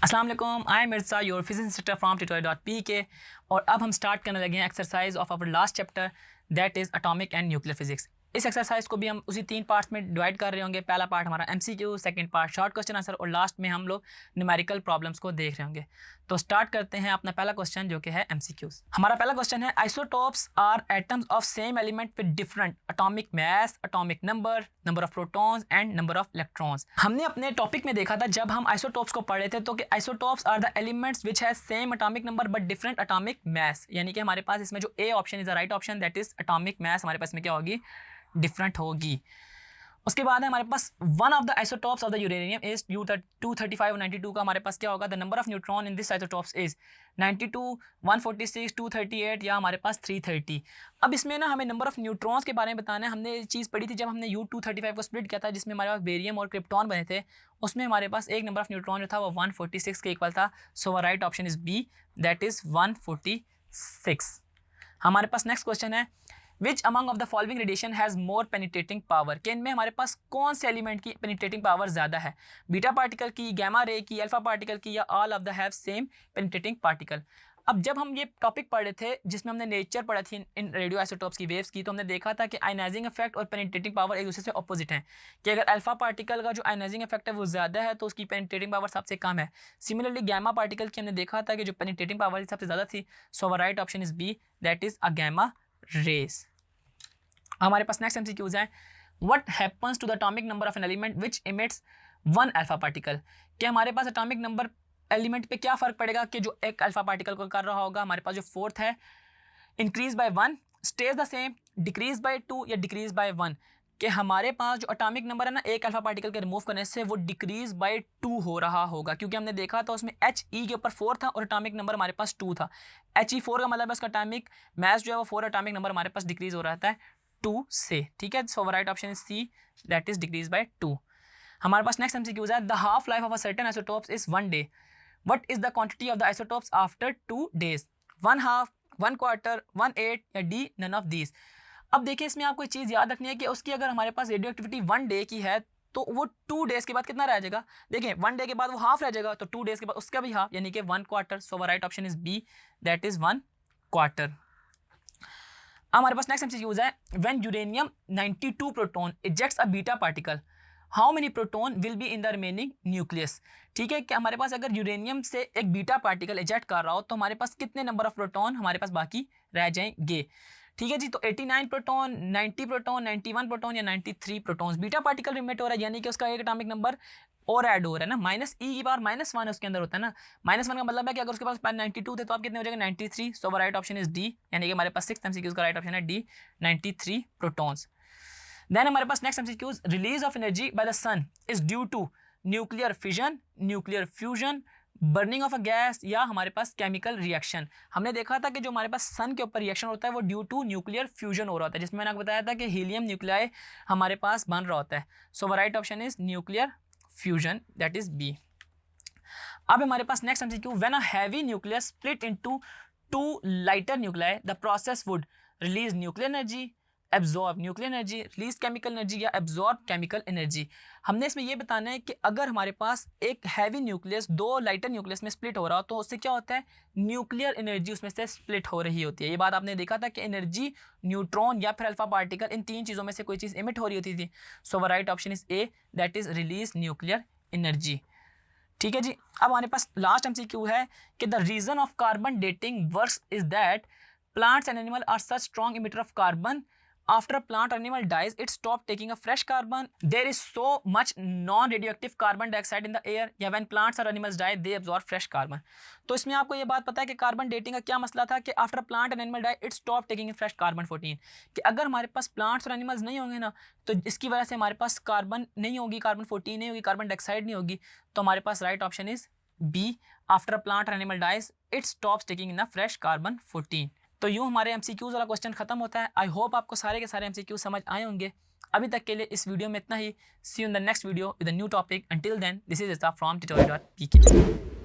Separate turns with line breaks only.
अस्सलाम वालेकुम, I am Mirza your physics instructor from tutorial.pk। और अब हम स्टार्ट करने लगे हैं exercise of our last chapter that is atomic and nuclear physics. इस एक्सरसाइज को भी हम उसी 3 पार्ट्स में डिवाइड कर रहे होंगे। पहला पार्ट हमारा MCQ, second part short question answer और लास्ट में हम लोग न्यूमेरिकल प्रॉब्लम्स को देख रहे होंगे। तो स्टार्ट करते हैं अपना पहला क्वेश्चन जो कि है MCQs। हमारा पहला क्वेश्चन है isotopes are atoms of same element with different atomic mass, atomic number, number of protons and number of electrons. हमने अपने टॉपिक में देखा था जब हम आइसोटोप्स को पढ़ रहे थे तो कि isotopes are the elements which has same atomic number but different atomic mass, यानी कि हमारे पास इसमें जो A option is the right option that is atomic mass हमारे पास में क्या होगी, डिफरेंट होगी। उसके बाद है हमारे पास one of the isotopes of the uranium is U235 और 92 का हमारे पास क्या होगा, the number of neutron in this isotopes is 92, 146, 238 या हमारे पास 330। अब इसमें ना हमें नंबर ऑफ न्यूट्रॉन्स के बारे में बताना है। हमने ये चीज़ पढ़ी थी जब हमने U235 को स्प्लिट किया था जिसमें हमारे पास बेरियम और क्रिप्टॉन बने थे, उसमें हमारे पास एक नंबर ऑफ न्यूट्रॉन जो था वो 146 के इक्वल था। So right option is B that is 146। हमारे पास नेक्स्ट क्वेश्चन है which among of the following radiation has more penetrating power, कि इनमें हमारे पास कौन से एलिमेंट की पेनिट्रेटिंग पावर ज़्यादा है, बीटा पार्टिकल की, गैमा रे की, अल्फा पार्टिकल की या all of the have same penetrating particle. अब जब हम ये टॉपिक पढ़ रहे थे जिसमें हमने नेचर पढ़ा थी इन रेडियो आइसोटोप्स की वेव्स की, तो हमने देखा था कि आयनाइजिंग इफेक्ट और पेनिट्रेटिंग पावर एक दूसरे से ऑपोजिट हैं, कि अगर अल्फा पार्टिकल का जो आयनाइजिंग इफेक्ट है वो ज़्यादा है तो उसकी पेनिट्रेटिंग पावर सबसे कम है। सिमिलरली गैमा पार्टिकल की हमने देखा था कि जो पेनिट्रेटिंग पावर सबसे ज़्यादा थी। So right option is B that is a gamma rays. हमारे पास नेक्स्ट MCQs है what happens to the atomic number of an element which emits one alpha particle, कि हमारे पास एटॉमिक नंबर एलिमेंट पे क्या फ़र्क पड़ेगा कि जो एक अल्फा पार्टिकल को कर रहा होगा। हमारे पास जो फोर्थ है increase by 1, stage the same, decrease by 2 या डिक्रीज बाय 1, कि हमारे पास जो एटॉमिक नंबर है ना एक अल्फा पार्टिकल के रिमूव करने से वो डिक्रीज बाय 2 हो रहा होगा, क्योंकि हमने देखा था उसमें HE के ऊपर 4 था और एटॉमिक नंबर हमारे पास 2 था। HE4 का मतलब है उसका एटॉमिक मास जो है वो 4, एटॉमिक नंबर हमारे पास डिक्रीज हो रहा था 2 से, ठीक है। So right option is C that is decrease by 2। हमारे पास नेक्स्ट MCQs है the half life of a certain isotopes is 1 day, what is the quantity of the isotopes after 2 days, 1 half, 1 quarter, 1/8 या D none of these. अब देखिए इसमें आपको एक चीज़ याद रखनी है कि उसकी अगर हमारे पास रेडियो एक्टिविटी 1 डे की है तो वो 2 days के बाद कितना रह जाएगा, देखिए 1 डे के बाद वो हाफ रह जाएगा तो 2 days के बाद उसका भी हाफ यानी कि 1 quarter. So right option is B that is 1 quarter. हमारे पास नेक्स्ट MCQs है when uranium 92 proton ejects a beta particle how many proton will be in the remaining nucleus, ठीक है। कि हमारे पास अगर यूरेनियम से एक बीटा पार्टिकल इजेक्ट कर रहा हो तो हमारे पास कितने नंबर ऑफ प्रोटॉन हमारे पास बाकी रह जाएंगे, ठीक है जी। तो 89 प्रोटॉन, 90 प्रोटॉन, 91 प्रोटॉन या 93 प्रोटॉन्स बीटा पार्टिकल रिमिट हो रहा है, यानी कि उसका एक एटॉमिक नंबर और ऐड हो रहा है ना, -e की पावर -1 उसके अंदर होता है ना। -1 का मतलब है कि अगर उसके पास 92 थे तो आप कितने हो जाएगा 93। So right option is D, यानी कि हमारे पास 6th MCQ का राइट ऑप्शन है डी 93 प्रोटॉन्स। देन हमारे पास next MCQs release of energy by the sun is due to nuclear fission, nuclear fusion, burning of a gas या हमारे पास केमिकल रिएक्शन। हमने देखा था कि जो हमारे पास सन के ऊपर रिएक्शन होता है वो ड्यू टू न्यूक्लियर फ्यूजन हो रहा होता है, जिसमें मैंने आपको बताया था कि हीलियम न्यूक्लियाई हमारे पास बन रहा होता है। So right option is nuclear fusion that is B. अब हमारे पास next MCQ when a heavy nucleus split into 2 lighter nuclei the process would release nuclear energy, absorb nuclear energy, release chemical energy या absorb chemical energy. हमने इसमें ये बताना है कि अगर हमारे पास एक हैवी न्यूक्लियस 2 लाइटर न्यूक्लियस में स्प्लिट हो रहा हो तो उससे क्या होता है, न्यूक्लियर एनर्जी उसमें से स्प्लिट हो रही होती है। ये बात आपने देखा था कि एनर्जी न्यूट्रॉन या फिर अल्फा पार्टिकल इन 3 चीज़ों में से कोई चीज़ इमिट हो रही होती थी। So right option is A that is release nuclear energy, ठीक है जी। अब हमारे पास लास्ट MCQ है कि the reason of carbon dating works is that plants and animal are such strong emitter of carbon after a plant or animal dies it stop taking a fresh carbon, there is so much non radioactive carbon dioxide in the air या when plants or animals die they absorb fresh carbon। तो इसमें आपको ये बात पता है कि carbon dating का क्या मसला था कि after plant and animal die it stop taking in fresh carbon 14, कि अगर हमारे पास प्लांट्स और एनिमल्स नहीं होंगे ना तो इसकी वजह से हमारे पास कार्बन नहीं होगी, कार्बन 14 नहीं होगी, कार्बन डाइऑक्साइड नहीं होगी। तो हमारे पास right option is B after plant और animal dies it stops taking in the fresh carbon 14। तो यूँ हमारे MCQs वाला क्वेश्चन खत्म होता है। आई होप आपको सारे के सारे MCQ समझ आए होंगे। अभी तक के लिए इस वीडियो में इतना ही। See you in the next video with a new topic. Until then this is Istaf from tutorial.pk।